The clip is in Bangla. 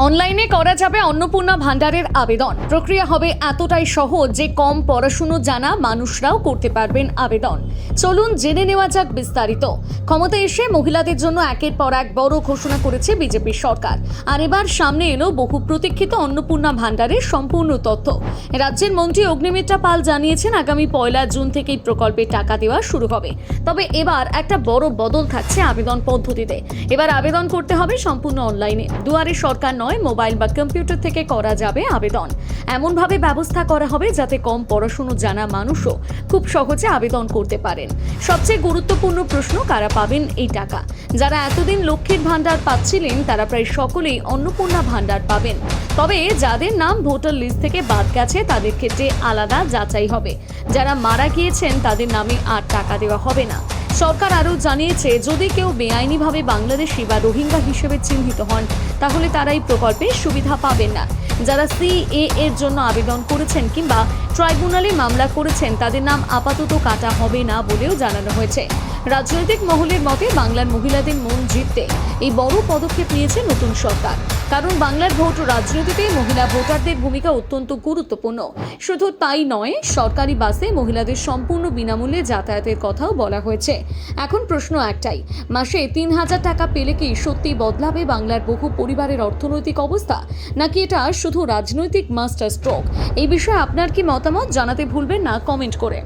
অনলাইনে করা যাবে অন্নপূর্ণা ভান্ডারের আবেদন। প্রক্রিয়া হবে এতটাই সহজ যে কম পড়াশুনো জানা মানুষরাও করতে পারবেন আবেদন। চলুন জেনে নেওয়া যাক বিস্তারিত। ক্ষমতায় এসে মহিলাদের জন্য একের পর এক বড় ঘোষণা করেছে বিজেপি সরকার। আর এবার সামনে এলো বহু প্রতীক্ষিত অন্নপূর্ণা ভান্ডারের সম্পূর্ণ তথ্য। রাজ্যের মন্ত্রী অগ্নিমিত্রা পাল জানিয়েছেন আগামী 1 জুন থেকেই প্রকল্পের টাকা দেওয়া শুরু হবে। তবে এবার একটা বড় বদল থাকছে আবেদন পদ্ধতিতে। এবার আবেদন করতে হবে সম্পূর্ণ অনলাইনে। দুয়ারে সরকার নয়, মোবাইল বা কম্পিউটার থেকে করা যাবে আবেদন। এমনভাবে ব্যবস্থা করা হবে যাতে কম পড়াশুনো জানা মানুষও খুব সহজে আবেদন করতে পারেন। সবচেয়ে গুরুত্বপূর্ণ প্রশ্ন, কারা পাবেন এই টাকা? যারা এতদিন লক্ষ্মীর ভান্ডার পাচ্ছিলেন তারা প্রায় সকলেই অন্নপূর্ণা ভান্ডার পাবেন। তবে যাদের নাম ভোটার লিস্ট থেকে বাদ গেছে তাদের ক্ষেত্রে আলাদা যাচাই হবে। যারা মারা গিয়েছেন তাদের নামে আর টাকা দেওয়া হবে না। সরকার আরও জানিয়েছে, যদি কেউ বেআইনিভাবে বাংলাদেশি বা রোহিঙ্গা হিসেবে চিহ্নিত হন তাহলে তারা এই প্রকল্পের সুবিধা পাবেন না। যারা সিএএ এর জন্য আবেদন করেছেন কিংবা ট্রাইব্যুনালে মামলা করেছেন তাদের নাম আপাতত কাটা হবে না বলেও জানানো হয়েছে। রাজনৈতিক মহলের মতে বাংলার মহিলাদের মন জিততে এই বড় পদক্ষেপ নিয়েছে নতুন সরকার। কারণ বাংলার ভোট রাজনীতিতে মহিলা ভোটারদের ভূমিকা অত্যন্ত গুরুত্বপূর্ণ। শুধু তাই নয়, সরকারি বাসে মহিলাদের সম্পূর্ণ বিনামূল্যে যাতায়াতের কথাও বলা হয়েছে। এখন প্রশ্ন একটাই, মাসে 3,000 টাকা পেলে কি সত্যি বদলাবে বাংলার বহু পরিবারের অর্থনৈতিক অবস্থা, নাকি এটা শুধু রাজনৈতিক মাস্টার স্ট্রোক? এই বিষয়ে আপনার কি মতামত জানাতে ভুলবেন না কমেন্ট করে।